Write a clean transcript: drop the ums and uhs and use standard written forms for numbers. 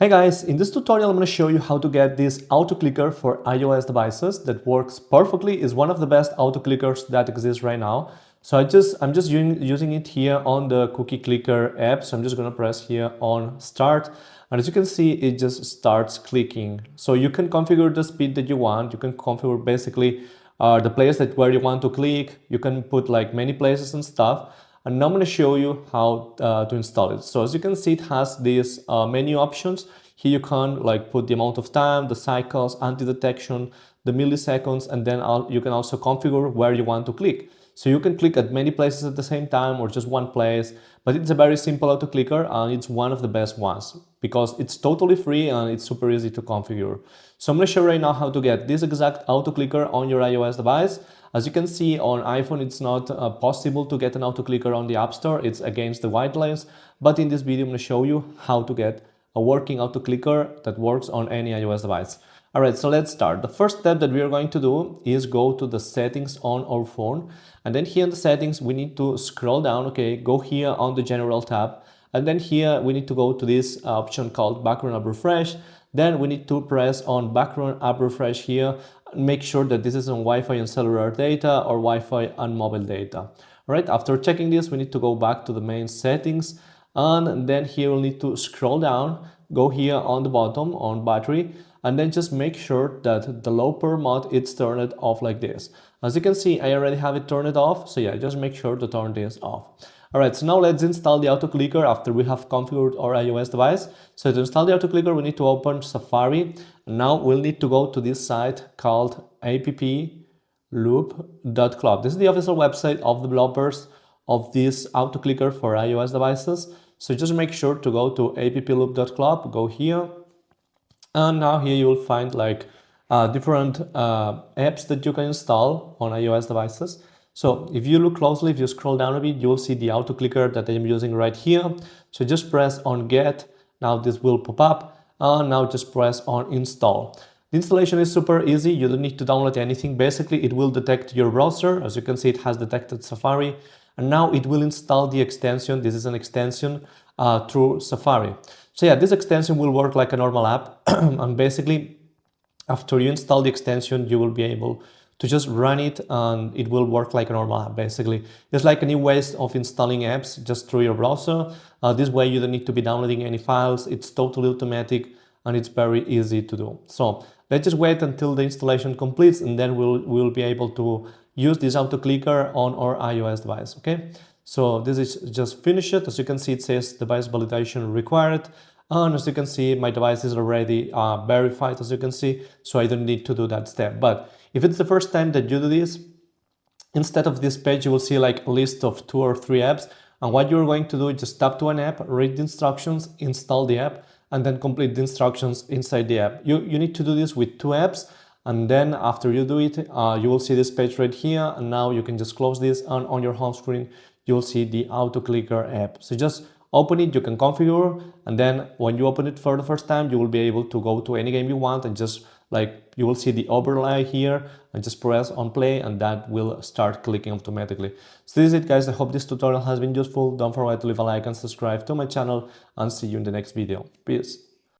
Hey guys, in this tutorial I'm going to show you how to get this AutoClicker for iOS devices that works perfectly. Is one of the best AutoClickers that exists right now. So I'm just using it here on the Cookie Clicker app. So I'm just going to press here on start, and as you can see it just starts clicking. So you can configure the speed that you want. You can configure basically the place where you want to click. You can put like many places and stuff. And now I'm going to show you how to install it. So as you can see, it has these menu options. Here you can like put the amount of time, the cycles, anti-detection, the milliseconds, and then you can also configure where you want to click. So you can click at many places at the same time or just one place, but it's a very simple auto-clicker and it's one of the best ones because it's totally free and it's super easy to configure. So I'm going to show you right now how to get this exact auto-clicker on your iOS device. As you can see on iPhone, it's not possible to get an auto-clicker on the App Store. It's against the guidelines. But in this video, I'm going to show you how to get a working auto-clicker that works on any iOS device. All right, so let's start. The first step that we are going to do is go to the settings on our phone. And then here in the settings, we need to scroll down, okay, go here on the general tab. And then here we need to go to this option called background app refresh. Then we need to press on background app refresh here. Make sure that this is on Wi-Fi and cellular data or Wi-Fi and mobile data. All right, after checking this, we need to go back to the main settings. And then here we'll need to scroll down, go here on the bottom on battery, and then just make sure that the low power mode is turned off like this. As you can see, I already have it turned off. So yeah, just make sure to turn this off. All right, so now let's install the AutoClicker after we have configured our iOS device. So to install the AutoClicker, we need to open Safari. Now we'll need to go to this site called apploop.club. This is the official website of the developers of this AutoClicker for iOS devices. So just make sure to go to apploop.club, go here. And now here you will find like different apps that you can install on iOS devices. So if you look closely, if you scroll down a bit, you will see the AutoClicker that I'm using right here. So just press on get. Now this will pop up. And now just press on install. The installation is super easy. You don't need to download anything. Basically, it will detect your browser. As you can see, it has detected Safari. And now it will install the extension. This is an extension through Safari. So yeah, this extension will work like a normal app. And basically, after you install the extension, you will be able to just run it and it will work like a normal app. Basically, it's like a new way of installing apps just through your browser. This way you don't need to be downloading any files. It's totally automatic and it's very easy to do. So let's just wait until the installation completes and then we'll be able to use this AutoClicker on our iOS device, okay? So this is just finished. As you can see, it says device validation required. And as you can see, my device is already verified, as you can see, so I don't need to do that step. But if it's the first time that you do this, instead of this page, you will see like a list of 2 or 3 apps. And what you're going to do is just tap to an app, read the instructions, install the app, and then complete the instructions inside the app. You need to do this with 2 apps. And then after you do it, you will see this page right here. And now you can just close this, and on your home screen, you'll see the AutoClicker app. So just open it, you can configure, and then when you open it for the first time, you will be able to go to any game you want and just like you will see the overlay here and just press on play and that will start clicking automatically. So this is it, guys. I hope this tutorial has been useful. Don't forget to leave a like and subscribe to my channel, and see you in the next video. Peace.